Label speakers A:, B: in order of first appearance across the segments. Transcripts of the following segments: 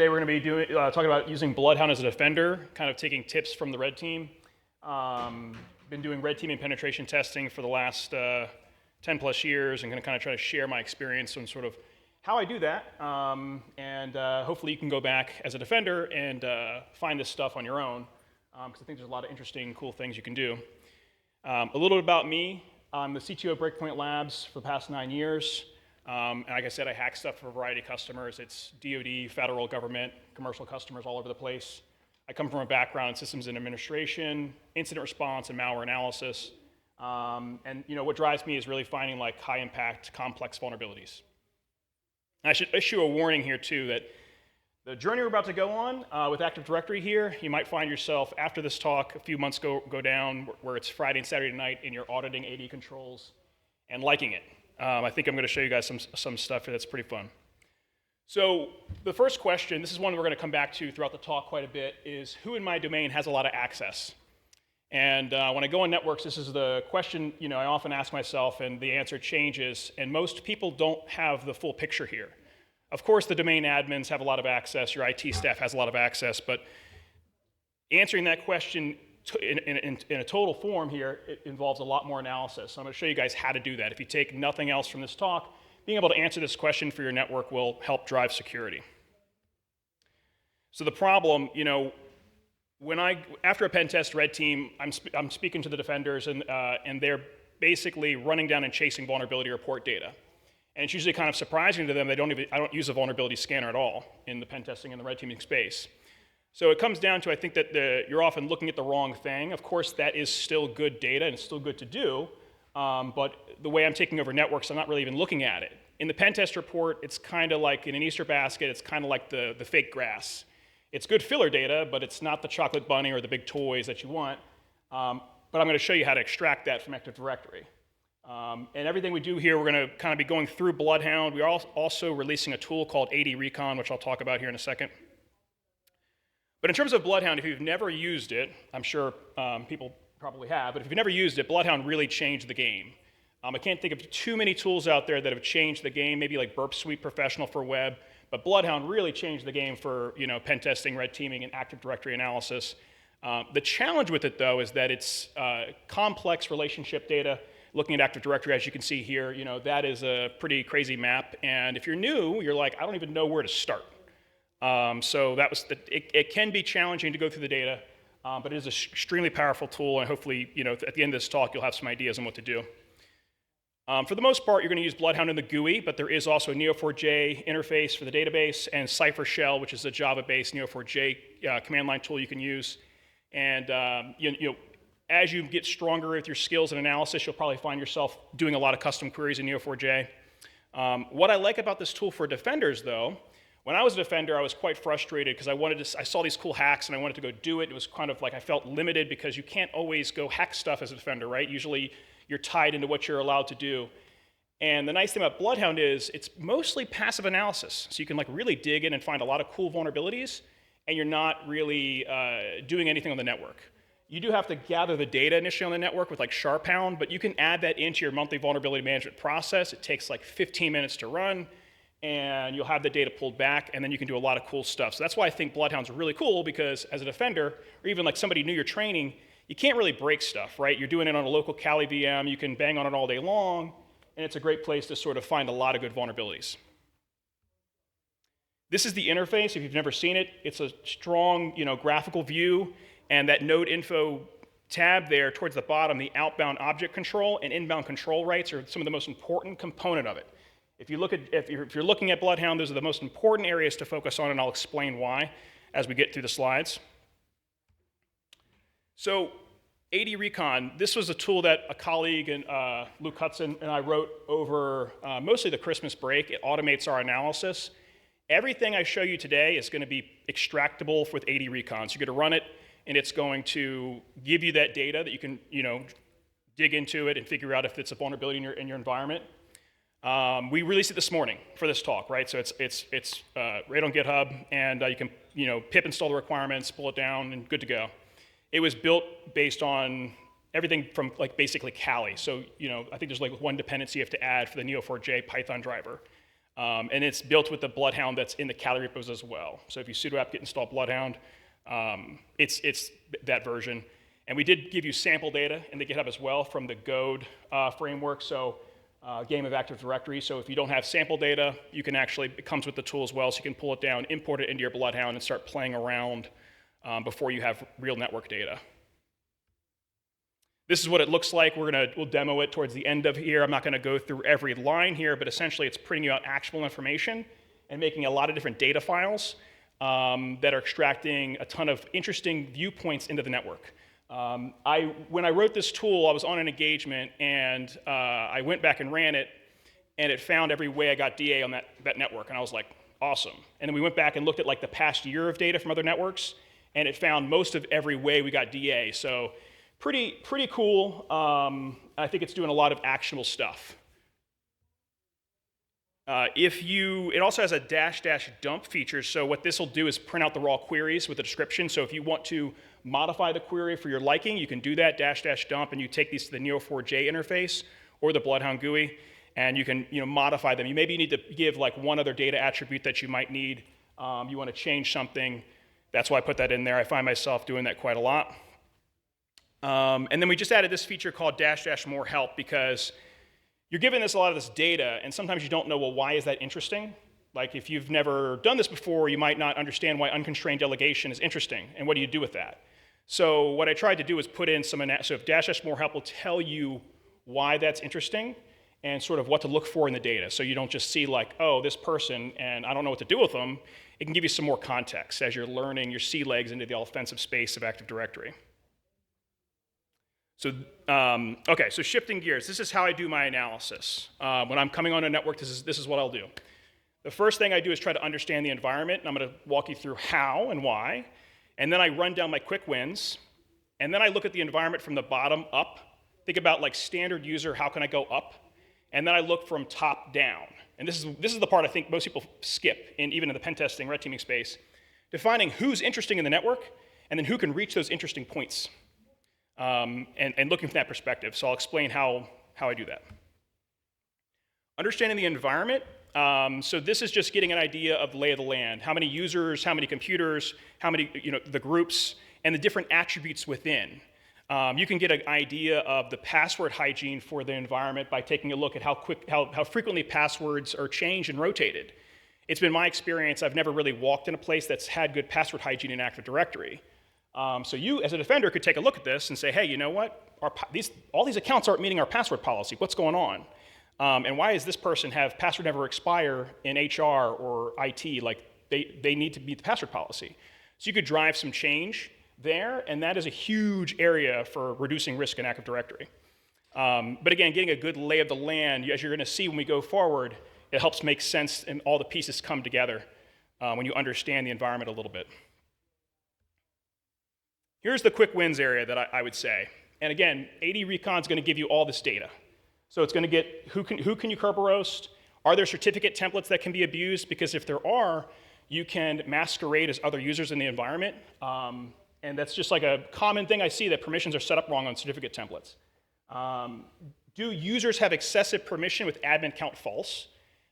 A: Today we're going to be talking about using BloodHound as a defender, kind of taking tips from the red team. Been doing red teaming penetration testing for the last 10 plus years, and going to kind of try to share my experience on sort of how I do that. Hopefully you can go back as a defender and find this stuff on your own, because I think there's a lot of interesting, cool things you can do. A little bit about me. I'm the CTO of Breakpoint Labs for the past 9 years. And like I said, I hack stuff for a variety of customers. It's DoD, federal government, commercial customers all over the place. I come from a background in systems and administration, incident response, and malware analysis. What drives me is really finding like high impact, complex vulnerabilities. And I should issue a warning here too that the journey we're about to go on with Active Directory here, you might find yourself after this talk, a few months go down where it's Friday and Saturday night and you're auditing AD controls and liking it. I think I'm going to show you guys some stuff here that's pretty fun. So the first question, this is one we're going to come back to throughout the talk quite a bit, is who in my domain has a lot of access? And when I go on networks, this is the question I often ask myself, and the answer changes. And most people don't have the full picture here. Of course, the domain admins have a lot of access. Your IT staff has a lot of access. But answering that question in a total form here, it involves a lot more analysis. So I'm going to show you guys how to do that. If you take nothing else from this talk, being able to answer this question for your network will help drive security. So the problem, after a pen test red team, I'm speaking to the defenders, and they're basically running down and chasing vulnerability report data. And it's usually kind of surprising to them. I don't use a vulnerability scanner at all in the pen testing and the red teaming space. So it comes down to, I think, that you're often looking at the wrong thing. Of course, that is still good data and it's still good to do, but the way I'm taking over networks, I'm not really even looking at it. In the pen test report, it's kind of like in an Easter basket, it's kind of like the fake grass. It's good filler data, but it's not the chocolate bunny or the big toys that you want. But I'm going to show you how to extract that from Active Directory. And everything we do here, we're going to kind of be going through BloodHound. We are also releasing a tool called Ad-recon, which I'll talk about here in a second. But in terms of BloodHound, if you've never used it, I'm sure people probably have, but if you've never used it, BloodHound really changed the game. I can't think of too many tools out there that have changed the game, maybe like Burp Suite Professional for web, but BloodHound really changed the game for pen testing, red teaming, and Active Directory analysis. The challenge with it, though, is that it's complex relationship data. Looking at Active Directory, as you can see here, that is a pretty crazy map, and if you're new, you're like, I don't even know where to start. So it can be challenging to go through the data, but it is an extremely powerful tool, and hopefully, at the end of this talk, you'll have some ideas on what to do. For the most part, you're going to use BloodHound in the GUI, but there is also a Neo4j interface for the database, and Cypher-Shell, which is a Java-based Neo4j command line tool you can use. And as you get stronger with your skills in analysis, you'll probably find yourself doing a lot of custom queries in Neo4j. What I like about this tool for defenders, though, when I was a defender, I was quite frustrated because I saw these cool hacks and I wanted to go do it. It was kind of like I felt limited because you can't always go hack stuff as a defender, right? Usually you're tied into what you're allowed to do. And the nice thing about BloodHound is it's mostly passive analysis. So you can like really dig in and find a lot of cool vulnerabilities, and you're not really doing anything on the network. You do have to gather the data initially on the network with like SharpHound, but you can add that into your monthly vulnerability management process. It takes like 15 minutes to run, and you'll have the data pulled back, and then you can do a lot of cool stuff. So that's why I think BloodHound's really cool, because as a defender, or even like somebody new you're training, you can't really break stuff, right? You're doing it on a local Kali VM, you can bang on it all day long, and it's a great place to sort of find a lot of good vulnerabilities. This is the interface. If you've never seen it, it's a strong graphical view, and that node info tab there towards the bottom, the outbound object control and inbound control rights are some of the most important component of it. If you're looking at BloodHound, those are the most important areas to focus on, and I'll explain why as we get through the slides. So Ad-recon, this was a tool that a colleague, and Luke Hudson, and I wrote over mostly the Christmas break. It automates our analysis. Everything I show you today is going to be extractable with Ad-recon. So you're going to run it, and it's going to give you that data that you can dig into it and figure out if it's a vulnerability in your environment. We released it this morning for this talk, right? So it's right on GitHub, and you can pip install the requirements, pull it down, and good to go. It was built based on everything from like basically Kali. So I think there's like one dependency you have to add for the Neo4j Python driver. And it's built with the BloodHound that's in the Kali repos as well. So if you sudo apt get install BloodHound, it's that version. And we did give you sample data in the GitHub as well from the Goad framework, so game of Active Directory. So if you don't have sample data, you can actually, it comes with the tool as well, so you can pull it down, import it into your BloodHound, and start playing around before you have real network data. This is what it looks like. We'll demo it towards the end of here. I'm not going to go through every line here, but essentially it's printing you out actionable information and making a lot of different data files that are extracting a ton of interesting viewpoints into the network. When I wrote this tool, I was on an engagement, and I went back and ran it, and it found every way I got DA on that network, and I was like, awesome. And then we went back and looked at like the past year of data from other networks, and it found most of every way we got DA. So pretty cool. I think it's doing a lot of actionable stuff. It also has a --dump feature, so what this will do is print out the raw queries with a description. So if you want to modify the query for your liking, you can do that, --dump, and you take these to the Neo4j interface or the BloodHound GUI, and you can modify them. Maybe you need to give like one other data attribute that you might need. You want to change something. That's why I put that in there. I find myself doing that quite a lot. And then we just added this feature called --more help, because you're given this a lot of this data, and sometimes you don't know, well, why is that interesting? Like if you've never done this before, you might not understand why unconstrained delegation is interesting, and what do you do with that? So what I tried to do is put in some, so if --more help will tell you why that's interesting and sort of what to look for in the data. So you don't just see like, oh, this person, and I don't know what to do with them. It can give you some more context as you're learning your sea legs into the offensive space of Active Directory. So, okay, so shifting gears, this is how I do my analysis. When I'm coming on a network, this is what I'll do. The first thing I do is try to understand the environment, and I'm going to walk you through how and why, and then I run down my quick wins, and then I look at the environment from the bottom up. Think about like standard user, how can I go up? And then I look from top down. And this is the part I think most people skip, even in the pen testing, red teaming space, defining who's interesting in the network, and then who can reach those interesting points. And looking from that perspective. So I'll explain how I do that. Understanding the environment. So this is just getting an idea of the lay of the land. How many users, how many computers, how many, the groups, and the different attributes within. You can get an idea of the password hygiene for the environment by taking a look at how frequently passwords are changed and rotated. It's been my experience, I've never really walked in a place that's had good password hygiene in Active Directory. So you, as a defender, could take a look at this and say, hey, you know what? All these accounts aren't meeting our password policy. What's going on? And why does this person have password never expire in HR or IT? Like, they need to meet the password policy. So you could drive some change there, and that is a huge area for reducing risk in Active Directory. But again, getting a good lay of the land, as you're going to see when we go forward, it helps make sense and all the pieces come together when you understand the environment a little bit. Here's the quick wins area that I would say. And again, Ad-recon is going to give you all this data. So it's going to get who can you Kerberos? Are there certificate templates that can be abused? Because if there are, you can masquerade as other users in the environment. And that's just like a common thing I see, that permissions are set up wrong on certificate templates. Do users have excessive permission with admin count false?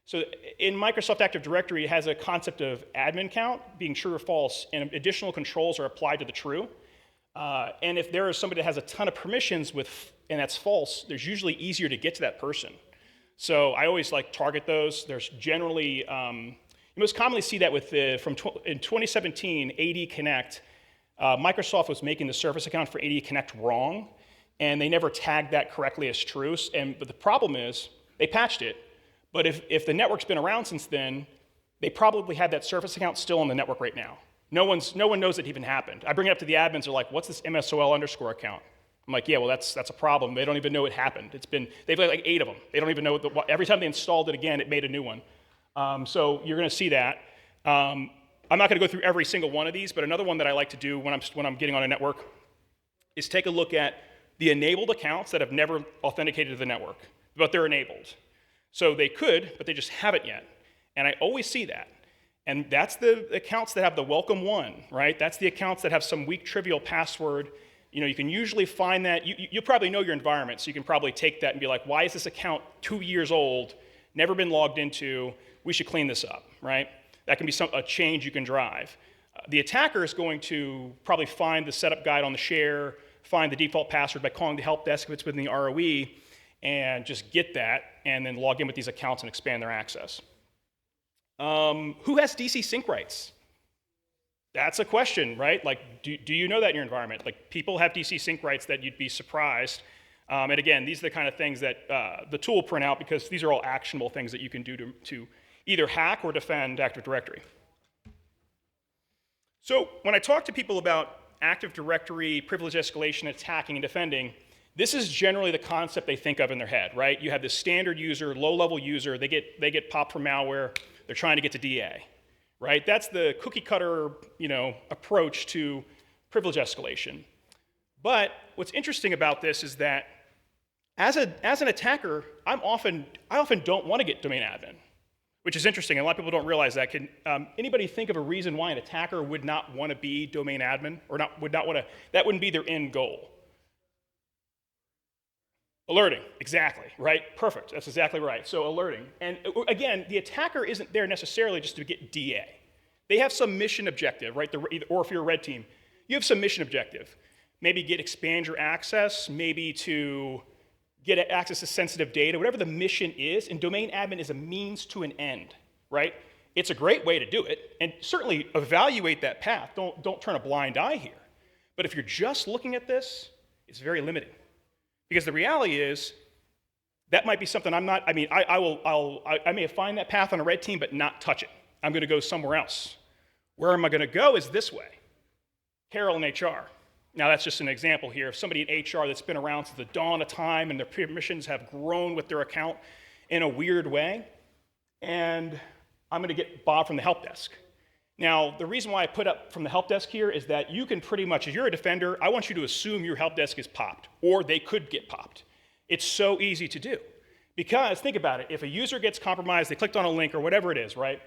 A: So in Microsoft Active Directory, it has a concept of admin count being true or false, and additional controls are applied to the true. And if there is somebody that has a ton of permissions and that's false, there's usually easier to get to that person. So I always like target those. There's generally, you most commonly see that with in 2017, AD Connect, Microsoft was making the service account for AD Connect wrong, and they never tagged that correctly as true. But the problem is, they patched it, but if the network's been around since then, they probably had that service account still on the network right now. No one knows it even happened. I bring it up to the admins, they're like, what's this MSOL_ account? I'm like, yeah, well, that's a problem. They don't even know it happened. They've like 8 of them. They don't even know, every time they installed it again, it made a new one. So you're gonna see that. I'm not gonna go through every single one of these, but another one that I like to do when I'm getting on a network is take a look at the enabled accounts that have never authenticated to the network, but they're enabled. So they could, but they just haven't yet. And I always see that. And that's the accounts that have the welcome one, right? That's the accounts that have some weak trivial password. You can usually find that. You probably know your environment, so you can probably take that and be like, why is this account 2 years old, never been logged into? we should clean this up, right? That can be a change you can drive. The attacker is going to probably find the setup guide on the share, find the default password by calling the help desk if it's within the ROE, and just get that, and then log in with these accounts and expand their access. Who has DC sync rights? That's a question, right? Like, do you know that in your environment? Like, people have DC sync rights that you'd be surprised. And again, these are the kind of things that the tool will print out, because these are all actionable things that you can do to either hack or defend Active Directory. So when I talk to people about Active Directory, privilege escalation, attacking, and defending, this is generally the concept they think of in their head, right? You have this standard user, low-level user, they get popped from malware, they're trying to get to DA, right? That's the cookie cutter, approach to privilege escalation. But what's interesting about this is that as an attacker, I often don't want to get domain admin, which is interesting, and a lot of people don't realize that. Can anybody think of a reason why an attacker would not want to be domain admin, or would not want to? That wouldn't be their end goal. Alerting, exactly, right? Perfect, that's exactly right. So alerting, and again, the attacker isn't there necessarily just to get DA. They have some mission objective, right? Or if you're a red team, you have some mission objective. Maybe expand your access, maybe to get access to sensitive data, whatever the mission is, and domain admin is a means to an end, right? It's a great way to do it, and certainly evaluate that path. Don't turn a blind eye here. But if you're just looking at this, it's very limiting. Because the reality is, that might be something I may find that path on a red team, but not touch it. I'm gonna go somewhere else. Where am I gonna go is this way. Carol in HR. Now that's just an example here of somebody in HR that's been around since the dawn of time, and their permissions have grown with their account in a weird way, and I'm gonna get Bob from the help desk. Now, the reason why I put up from the help desk here is that you can pretty much, if you're a defender, I want you to assume your help desk is popped, or they could get popped. It's so easy to do. Because, think about it, if a user gets compromised, they clicked on a link or whatever it is, right?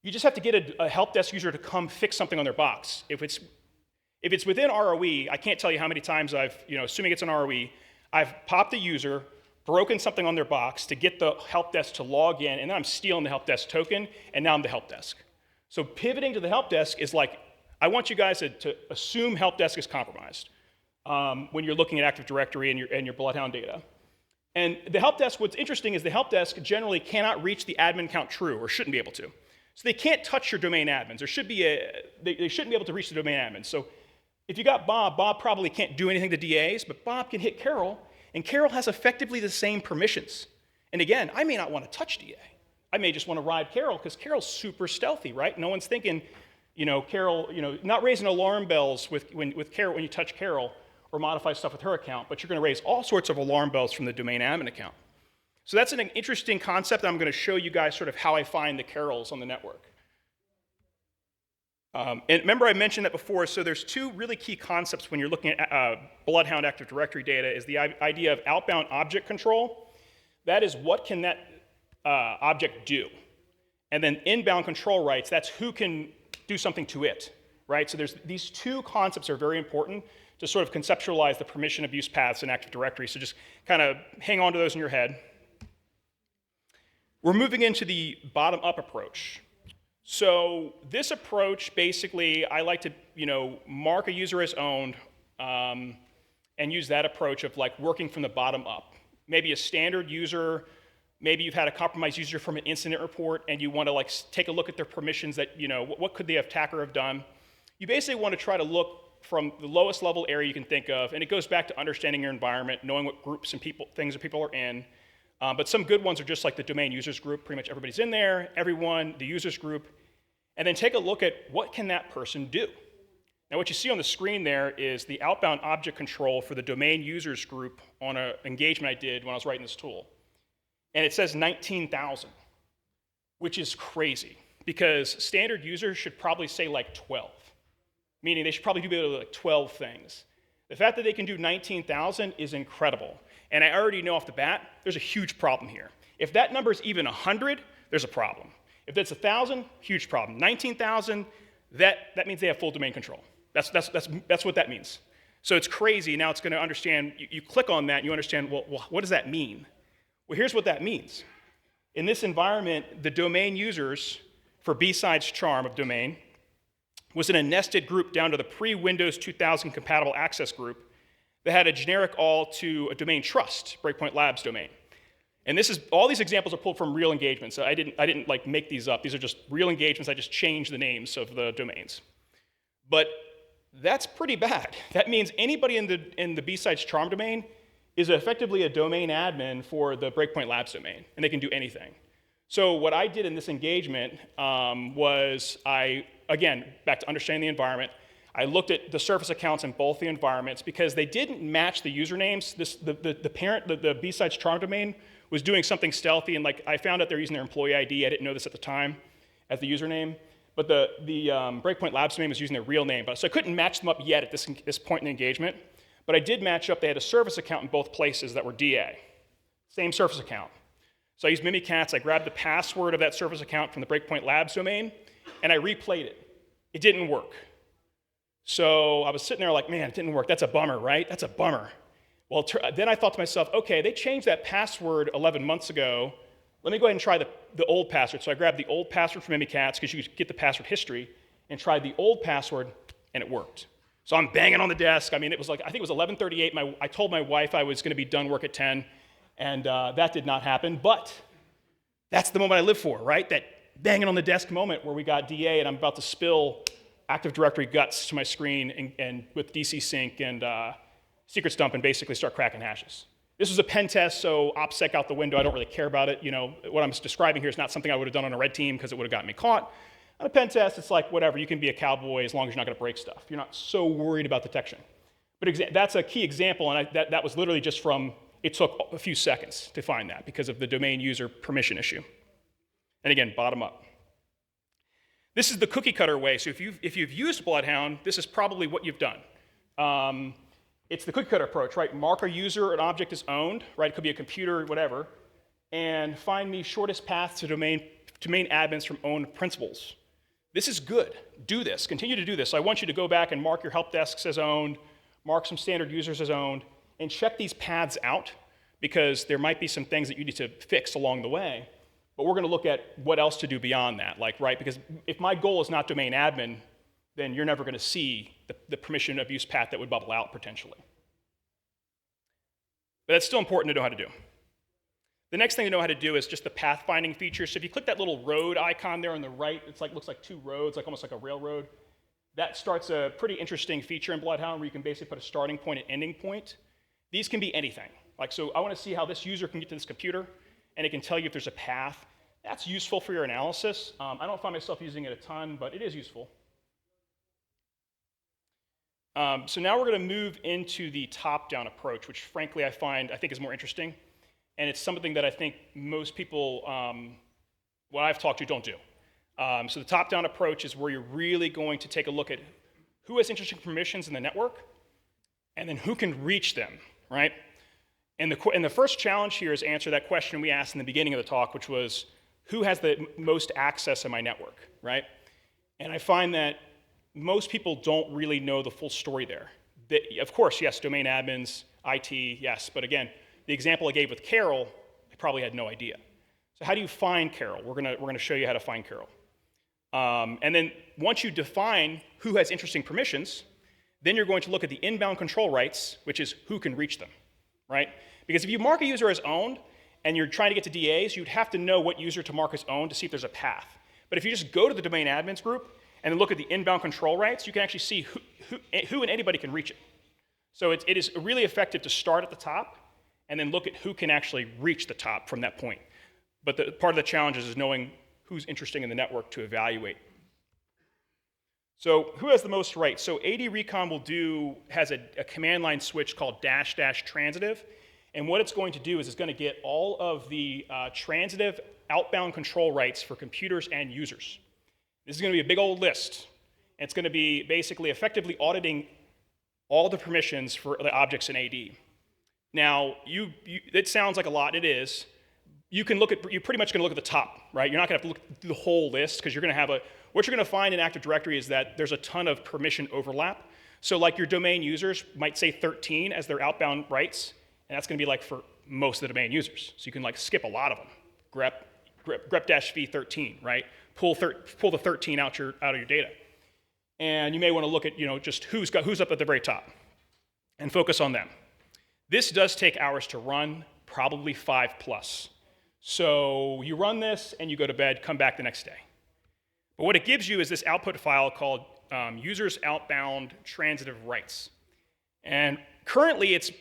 A: You just have to get a help desk user to come fix something on their box. If it's within ROE, I can't tell you how many times I've, assuming it's an ROE, I've popped the user, broken something on their box to get the help desk to log in, and then I'm stealing the help desk token, and now I'm the help desk. So pivoting to the help desk is like, I want you guys to assume help desk is compromised when you're looking at Active Directory and your BloodHound data. And the help desk, what's interesting is the help desk generally cannot reach the admin count true, or shouldn't be able to. So they can't touch your domain admins. There should be they shouldn't be able to reach the domain admins. So if you got Bob probably can't do anything to DAs, but Bob can hit Carol, and Carol has effectively the same permissions. And again, I may not want to touch DA. I may just want to ride Carol, because Carol's super stealthy, right? No one's thinking, Carol, not raising alarm bells with Carol when you touch Carol or modify stuff with her account, but you're going to raise all sorts of alarm bells from the domain admin account. So that's an interesting concept. I'm going to show you guys sort of how I find the Carols on the network. And remember I mentioned that before, so there's two really key concepts when you're looking at BloodHound Active Directory data, is the idea of outbound object control. That is, what can that object do? And then inbound control rights, that's who can do something to it, right? So these two concepts are very important to sort of conceptualize the permission abuse paths in Active Directory. So just kind of hang on to those in your head. We're moving into the bottom-up approach. So this approach, basically, I like to, mark a user as owned and use that approach of like working from the bottom up. Maybe a standard user, maybe you've had a compromised user from an incident report and you want to like take a look at their permissions that, what could the attacker have done? You basically want to try to look from the lowest level area you can think of, and it goes back to understanding your environment, knowing what groups and things that people are in. But some good ones are just like the domain users group. Pretty much everybody's in there, everyone, the users group. And then take a look at what can that person do. Now what you see on the screen there is the outbound object control for the domain users group on an engagement I did when I was writing this tool. And it says 19,000, which is crazy, because standard users should probably say like 12, meaning they should probably do like 12 things. The fact that they can do 19,000 is incredible. And I already know off the bat, there's a huge problem here. If that number is even 100, there's a problem. If that's 1,000, huge problem. 19,000, that means they have full domain control. That's what that means. So it's crazy. Now it's going to understand, you click on that and you understand, well, what does that mean? Well, here's what that means. In this environment, the domain users for BSidesCharm of domain was in a nested group down to the pre-Windows 2000 compatible access group that had a generic all to a domain trust, Breakpoint Labs domain. And this is, all these examples are pulled from real engagements. So I didn't like make these up. These are just real engagements. I just changed the names of the domains. But that's pretty bad. That means anybody in the BSidesCharm domain is effectively a domain admin for the Breakpoint Labs domain, and they can do anything. So what I did in this engagement was again, back to understanding the environment, I looked at the surface accounts in both the environments because they didn't match the usernames. The parent, the BSidesCharm domain, was doing something stealthy, and like I found out they're using their employee ID. I didn't know this at the time as the username, but the Breakpoint Labs domain was using their real name. So I couldn't match them up yet at this point in the engagement, but I did match up. They had a service account in both places that were DA, same service account. So I used Mimikatz. I grabbed the password of that service account from the Breakpoint Labs domain, and I replayed it. It didn't work. So I was sitting there like, man, it didn't work. That's a bummer, right? That's a bummer. Well, then I thought to myself, okay, they changed that password 11 months ago. Let me go ahead and try the old password. So I grabbed the old password from Mimikatz because you could get the password history, and tried the old password, and it worked. So I'm banging on the desk. I mean, it was like, I think it was 11:38. I told my wife I was going to be done work at 10, and that did not happen. But that's the moment I live for, right? That banging on the desk moment where we got DA, and I'm about to spill Active Directory guts to my screen and with DC sync and secrets dump and basically start cracking hashes. This was a pen test, so OPSEC out the window. I don't really care about it. You know, what I'm describing here is not something I would have done on a red team because it would have gotten me caught. On a pen test, it's like, whatever, you can be a cowboy as long as you're not going to break stuff. You're not so worried about detection. But that's a key example, and that was literally just from, it took a few seconds to find that because of the domain user permission issue. And again, bottom up. This is the cookie cutter way. So if you've used BloodHound, this is probably what you've done. It's the cookie cutter approach, right? Mark a user, an object is owned, right? It could be a computer, whatever, and find me shortest path to domain admins from owned principals. This is good. Do this. Continue to do this. So I want you to go back and mark your help desks as owned, mark some standard users as owned, and check these paths out because there might be some things that you need to fix along the way. But we're going to look at what else to do beyond that, like, right? Because if my goal is not domain admin, then you're never going to see the permission abuse path that would bubble out potentially. But that's still important to know how to do. The next thing to know how to do is just the pathfinding feature. So if you click that little road icon there on the right, it's like looks like two roads, like almost like a railroad. That starts a pretty interesting feature in BloodHound where you can basically put a starting point and ending point. These can be anything. Like, so I want to see how this user can get to this computer, and it can tell you if there's a path. That's useful for your analysis. I don't find myself using it a ton, but it is useful. So now we're going to move into the top-down approach, which frankly I think is more interesting. And it's something that I think most people, what I've talked to, don't do. So the top-down approach is where you're really going to take a look at who has interesting permissions in the network, and then who can reach them, right? And the first challenge here is answer that question we asked in the beginning of the talk, which was, who has the most access in my network, right? And I find that most people don't really know the full story there. Of course, yes, domain admins, IT, yes, but again, the example I gave with Carol, I probably had no idea. So how do you find Carol? We're gonna show you how to find Carol. And then once you define who has interesting permissions, then you're going to look at the inbound control rights, which is who can reach them, right? Because if you mark a user as owned and you're trying to get to DAs, you'd have to know what user to mark as owned to see if there's a path. But if you just go to the domain admins group and then look at the inbound control rights, you can actually see who and anybody can reach it. So it is really effective to start at the top and then look at who can actually reach the top from that point. But part of the challenge is knowing who's interesting in the network to evaluate. So who has the most rights? So Ad-recon has a command line switch called -- transitive. And what it's going to do is it's going to get all of the transitive outbound control rights for computers and users. This is going to be a big old list. And it's going to be basically effectively auditing all the permissions for the objects in AD. Now, it sounds like a lot, it is. You're pretty much going to look at the top, right? You're not going to have to look through the whole list because you're going to have what you're going to find in Active Directory is that there's a ton of permission overlap. So like your domain users might say 13 as their outbound rights, and that's going to be like for most of the domain users. So you can like skip a lot of them, grep, grep-v13, right? Pull the 13 out of your data. And you may want to look at just who's up at the very top and focus on them. This does take hours to run, probably 5+. So you run this and you go to bed, come back the next day. But what it gives you is this output file called users outbound transitive rights. And currently it's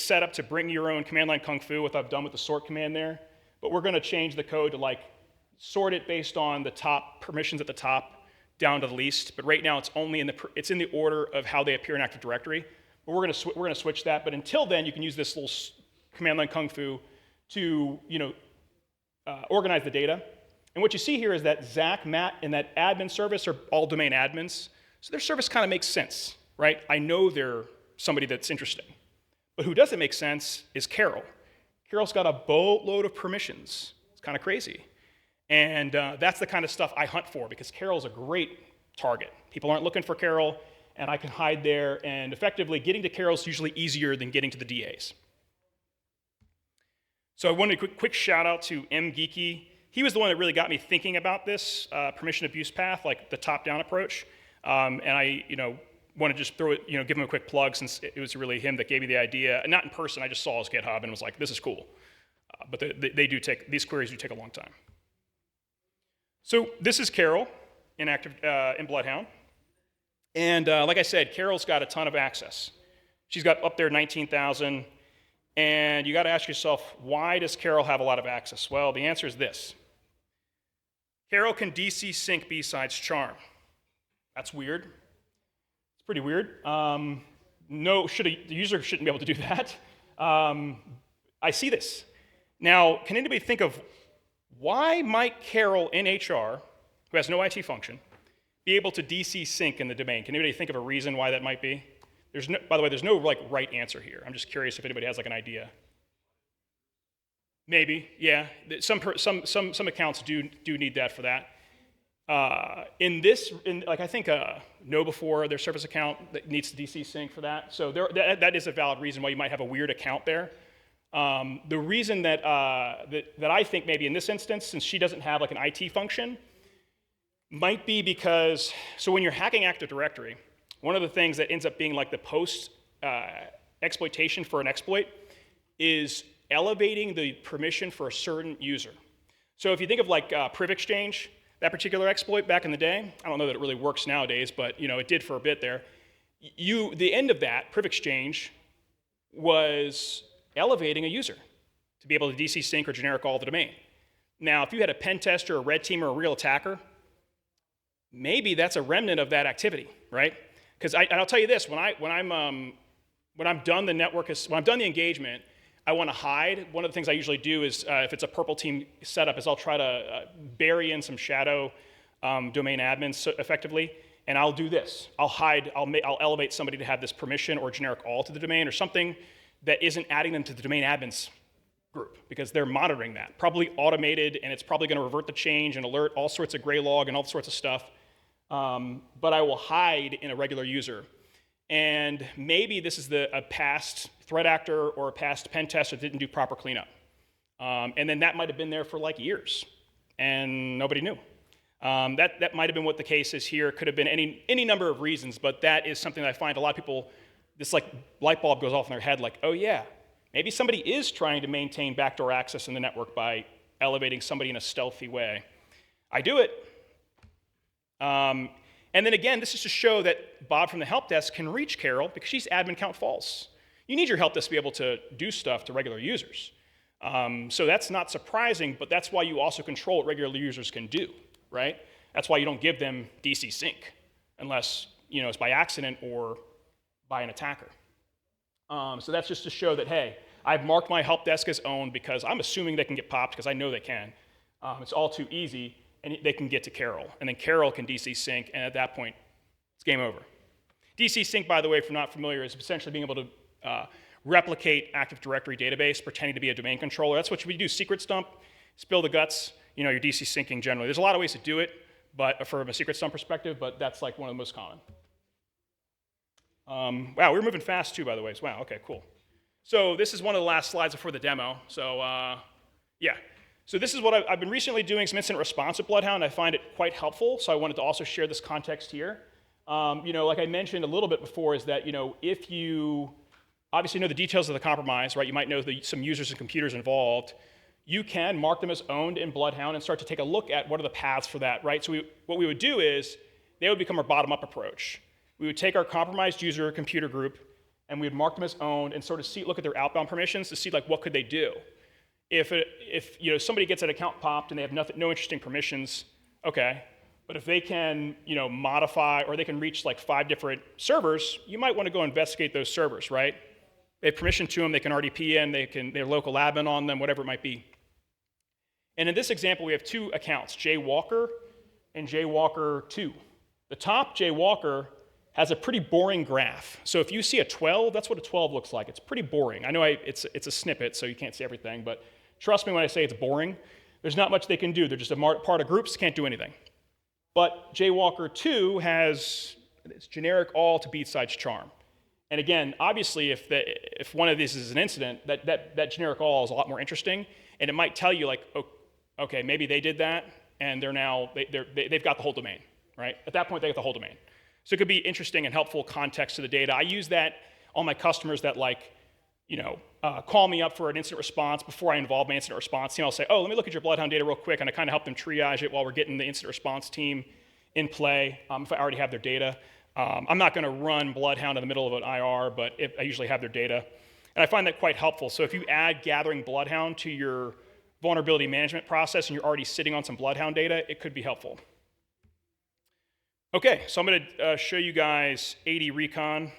A: set up to bring your own command line kung fu, what I've done with the sort command there. But we're going to change the code to sort it based on the top permissions at the top down to the least. But right now it's only it's in the order of how they appear in Active Directory. But we're going to switch that. But until then, you can use this little command line kung fu to organize the data. And what you see here is that Zach, Matt, and that admin service are all domain admins. So their service kind of makes sense, right? I know they're somebody that's interesting. But who doesn't make sense is Carol. Carol's got a boatload of permissions. It's kind of crazy. And that's the kind of stuff I hunt for, because Carol's a great target. People aren't looking for Carol, and I can hide there. And effectively, getting to Carol's usually easier than getting to the DAs. So I wanted a quick shout out to mgeeky. He was the one that really got me thinking about this permission abuse path, like the top-down approach. And I, want to just throw it, give him a quick plug, since it was really him that gave me the idea. And not in person, I just saw his GitHub and was like, this is cool. But these queries do take a long time. So this is Carol in BloodHound. And like I said, Carol's got a ton of access. She's got up there 19,000. And you got to ask yourself, why does Carol have a lot of access? Well, the answer is this. Carol can DC sync BSidesCharm. That's weird. It's pretty weird. The user shouldn't be able to do that. I see this. Now, can anybody think of why might Carol in HR, who has no IT function, be able to DC sync in the domain? Can anybody think of a reason why that might be? By the way, there's no right answer here. I'm just curious if anybody has an idea. Maybe, yeah. Some accounts do need that for that. I think KnowBe4, their service account that needs to DC sync for that. So that is a valid reason why you might have a weird account there. The reason that I think maybe in this instance, since she doesn't have an IT function, might be because, so when you're hacking Active Directory, one of the things that ends up being the post exploitation for an exploit is elevating the permission for a certain user. So if you think of Priv Exchange, that particular exploit back in the day, I don't know that it really works nowadays, but it did for a bit there. The end of that, Priv Exchange, was elevating a user to be able to DC sync or generic all the domain. Now, if you had a pentester, a red teamer, or a real attacker, maybe that's a remnant of that activity, right? Because I'll tell you this: when I'm done the engagement, I want to hide. One of the things I usually do is, if it's a purple team setup, is I'll try to bury in some shadow domain admins effectively, and I'll do this. I'll hide. I'll elevate somebody to have this permission or generic all to the domain, or something that isn't adding them to the domain admins group, because they're monitoring that. Probably automated, and it's probably going to revert the change and alert all sorts of gray log and all sorts of stuff. But I will hide in a regular user. And maybe this is a past threat actor or a past pen tester that didn't do proper cleanup. And then that might have been there for years, and nobody knew. That might have been what the case is here. It could have been any number of reasons, but that is something that I find a lot of people, this light bulb goes off in their head, oh yeah, maybe somebody is trying to maintain backdoor access in the network by elevating somebody in a stealthy way. I do it. And then again, this is to show that Bob from the help desk can reach Carol because she's admin count false. You need your help desk to be able to do stuff to regular users. So that's not surprising, but that's why you also control what regular users can do, right? That's why you don't give them DC sync unless it's by accident or by an attacker. So that's just to show that, hey, I've marked my help desk as owned because I'm assuming they can get popped because I know they can. It's all too easy. And they can get to Carol. And then Carol can DC sync, and at that point, it's game over. DC sync, by the way, if you're not familiar, is essentially being able to replicate Active Directory database, pretending to be a domain controller. That's what we do, secret stump, spill the guts, you're DC syncing generally. There's a lot of ways to do it, but from a secret stump perspective, but that's one of the most common. Wow, we're moving fast too, by the way. Wow, okay, cool. So this is one of the last slides before the demo. So yeah. So this is what I've been recently doing some incident response with BloodHound. I find it quite helpful, so I wanted to also share this context here. Like I mentioned a little bit before, is that if you obviously know the details of the compromise, right? You might know some users and computers involved. You can mark them as owned in BloodHound and start to take a look at what are the paths for that, right? So what we would do is they would become our bottom-up approach. We would take our compromised user computer group and we would mark them as owned and sort of look at their outbound permissions to see like what could they do. If somebody gets an account popped and they have no interesting permissions, okay. But if they can modify or they can reach like 5 different servers, you might want to go investigate those servers, right? They have permission to them, they can RDP in, they're local admin on them, whatever it might be. And in this example, we have 2 accounts, Jaywalker and Jaywalker2. The top Jaywalker has a pretty boring graph. So if you see a 12, that's what a 12 looks like. It's pretty boring. I know it's a snippet, so you can't see everything, but trust me when I say it's boring. There's not much they can do. They're just a part of groups, can't do anything. But Jaywalker2 has it's generic all to BSidesCharm. And again, obviously, if one of these is an incident, that generic all is a lot more interesting, and it might tell you like, oh, okay, maybe they did that, and they've got the whole domain, right? At that point, they got the whole domain. So it could be interesting and helpful context to the data. I use that on my customers that call me up for an incident response before I involve my incident response team. I'll say, oh, let me look at your BloodHound data real quick, and I kind of help them triage it while we're getting the incident response team in play if I already have their data. I'm not going to run BloodHound in the middle of an IR, but I usually have their data. And I find that quite helpful. So if you add gathering BloodHound to your vulnerability management process and you're already sitting on some BloodHound data, it could be helpful. Okay, so I'm going to show you guys Ad-recon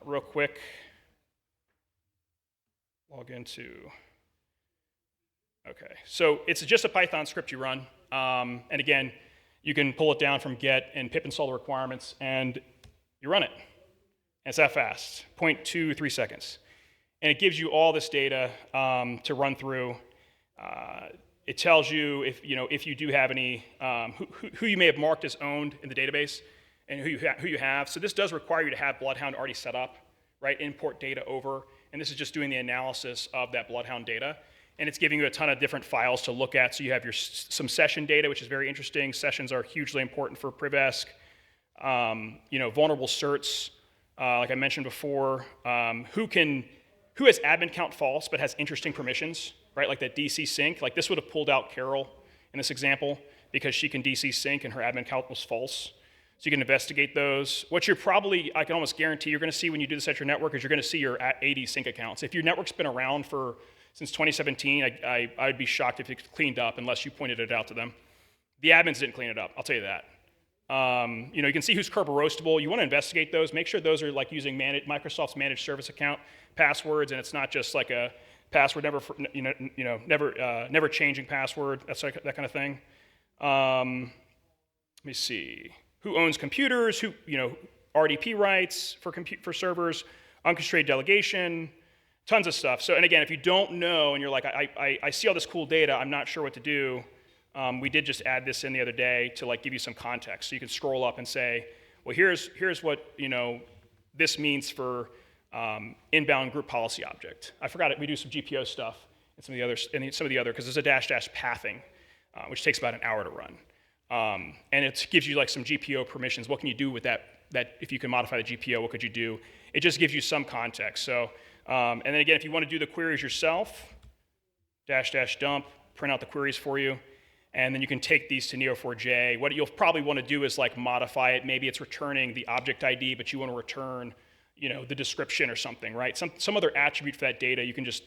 A: real quick. Log into, okay. So it's just a Python script you run. And again, you can pull it down from get and pip install the requirements, and you run it. And it's that fast, 0.23 seconds. And it gives you all this data to run through. It tells you if you do have any, who you may have marked as owned in the database and who you have. So this does require you to have BloodHound already set up, right? Import data over. And this is just doing the analysis of that BloodHound data. And it's giving you a ton of different files to look at. So you have some session data, which is very interesting. Sessions are hugely important for Privesk. Vulnerable certs, like I mentioned before. Who has admin count false but has interesting permissions, right? Like that DC sync. Like this would have pulled out Carol in this example because she can DC sync and her admin count was false. So you can investigate those. What I can almost guarantee you're going to see when you do this at your network is you're going to see your AD sync accounts. If your network's been around since 2017, I'd be shocked if it's cleaned up unless you pointed it out to them. The admins didn't clean it up, I'll tell you that. You can see who's Kerberoastable. You want to investigate those. Make sure those are like using Microsoft's managed service account passwords, and it's not just like a password never changing password. That's like that kind of thing. Let me see. Who owns computers? Who RDP rights for servers? Unconstrained delegation. Tons of stuff. So, and again, if you don't know and you're like, I see all this cool data, I'm not sure what to do, we did just add this in the other day to like give you some context. So you can scroll up and say, well, here's what this means for inbound group policy object. I forgot it. We do some GPO stuff and some of the other because there's a -- pathing, which takes about an hour to run, and it gives you like some GPO permissions. What can you do with that? If you can modify the GPO, what could you do? It just gives you some context. So. And then again, if you want to do the queries yourself, --dump, print out the queries for you, and then you can take these to Neo4j. What you'll probably want to do is like modify it. Maybe it's returning the object ID, but you want to return, the description or something, right? Some other attribute for that data. You can just,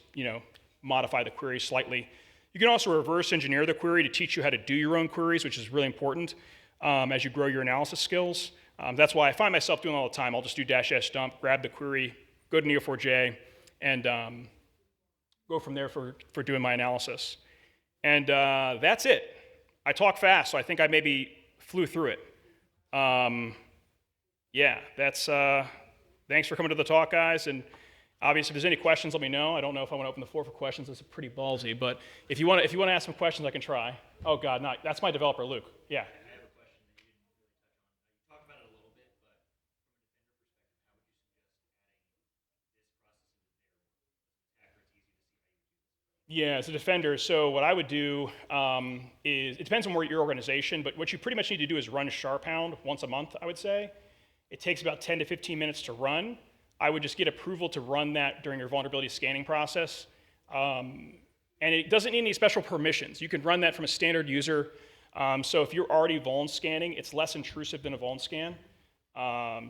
A: modify the query slightly. You can also reverse engineer the query to teach you how to do your own queries, which is really important as you grow your analysis skills. That's why I find myself doing it all the time. I'll just do --dump, grab the query, go to Neo4j, and go from there for doing my analysis. And that's it. I talk fast, so I think I maybe flew through it. Yeah, that's, thanks for coming to the talk, guys. And obviously, if there's any questions, let me know. I don't know if I want to open the floor for questions. That's pretty ballsy. But if you want to ask some questions, I can try. Oh, God, no, that's my developer, Luke. Yeah. Yeah, as a defender, so what I would do is, it depends on where your organization, but what you pretty much need to do is run SharpHound once a month, I would say. It takes about 10 to 15 minutes to run. I would just get approval to run that during your vulnerability scanning process. And it doesn't need any special permissions. You can run that from a standard user. So if you're already vuln scanning, it's less intrusive than a vuln scan.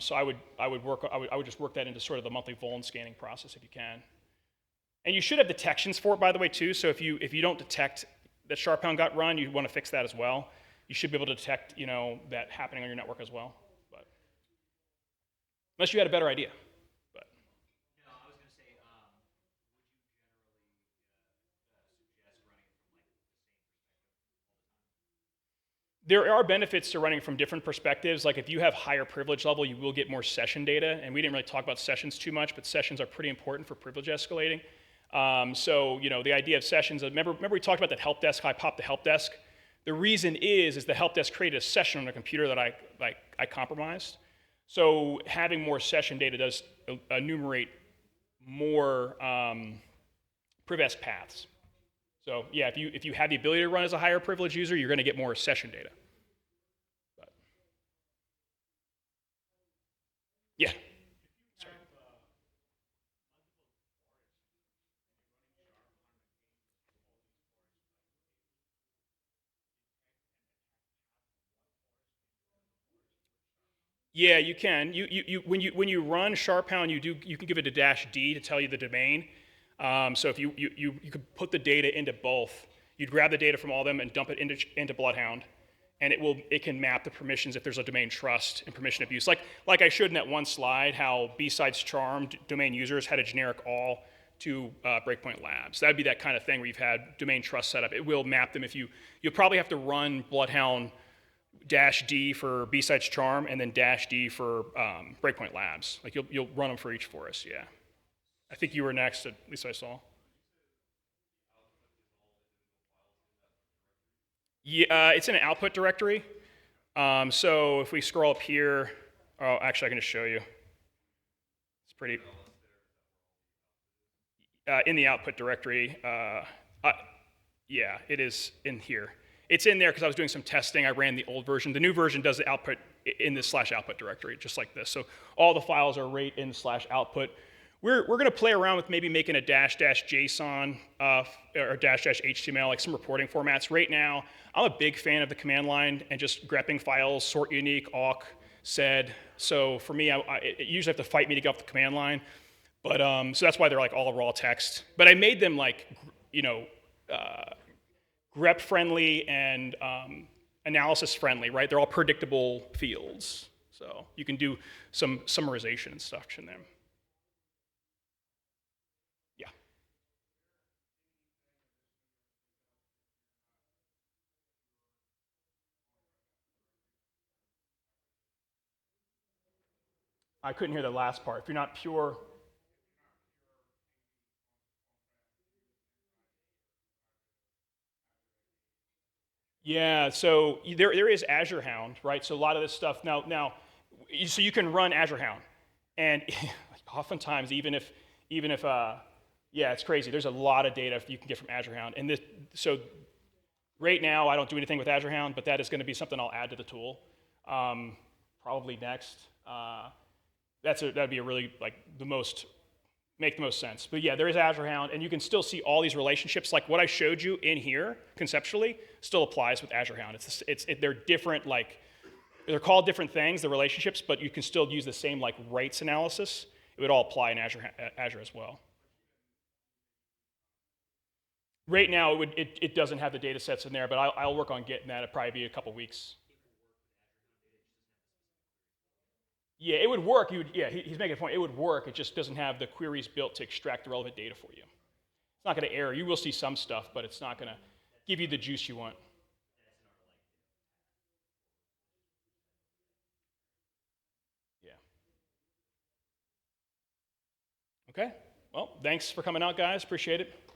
A: So I would just work that into sort of the monthly vuln scanning process if you can. And you should have detections for it, by the way, too. So if you don't detect that SharpHound got run, you want to fix that as well. You should be able to detect, that happening on your network as well. But unless you had a better idea. But
B: No, I was going to say, would you generally suggest running it from like the same perspective all the time?
A: there are benefits to running from different perspectives. Like if you have higher privilege level, you will get more session data. And we didn't really talk about sessions too much, but sessions are pretty important for privilege escalating. So the idea of sessions, remember we talked about that help desk, how I popped the help desk? The reason is the help desk created a session on a computer that I compromised. So having more session data does enumerate more priv-es paths. So yeah, if you have the ability to run as a higher privilege user, you're going to get more session data. But, yeah. Yeah, you can. When you run SharpHound, you can give it a -D to tell you the domain. So if you could put the data into both. You'd grab the data from all of them and dump it into BloodHound, and it can map the permissions if there's a domain trust and permission abuse. Like I showed in that one slide, how BSidesCharm domain users had a generic all to Breakpoint Labs. That'd be that kind of thing where you've had domain trust set up. It will map them if you'll probably have to run BloodHound -D for BSidesCharm and then -D for Breakpoint Labs. Like you'll run them for each for us, yeah. I think you were next, at least I saw. Yeah, it's in an output directory. So if we scroll up here, oh, actually I can just show you. It's pretty, in the output directory, yeah, it is in here. It's in there because I was doing some testing. I ran the old version. The new version does the output in the /output directory, just like this. So all the files are right in /output. We're going to play around with maybe making a --JSON or --HTML, like some reporting formats. Right now, I'm a big fan of the command line and just grepping files, sort unique, awk, sed. So for me, it usually have to fight me to get off the command line. But so that's why they're like all raw text. But I made them like, grep friendly and analysis friendly, right? They're all predictable fields. So you can do some summarization and stuff in them. Yeah. I couldn't hear the last part. If you're not pure. Yeah, so there is Azure Hound, right? So a lot of this stuff now, so you can run Azure Hound, and oftentimes even if yeah, it's crazy. There's a lot of data you can get from Azure Hound, and so right now I don't do anything with Azure Hound, but that is going to be something I'll add to the tool, probably next. That'd be a really make the most sense. But yeah, there is Azure Hound, and you can still see all these relationships. Like what I showed you in here, conceptually, still applies with Azure Hound. They're different, they're called different things, the relationships, but you can still use the same rights analysis. It would all apply in Azure as well. Right now, it doesn't have the data sets in there, but I'll work on getting that. It'll probably be a couple weeks. Yeah, it would work. He's making a point. It would work. It just doesn't have the queries built to extract the relevant data for you. It's not going to error. You will see some stuff, but it's not going to give you the juice you want. Yeah. Okay. Well, thanks for coming out, guys. Appreciate it.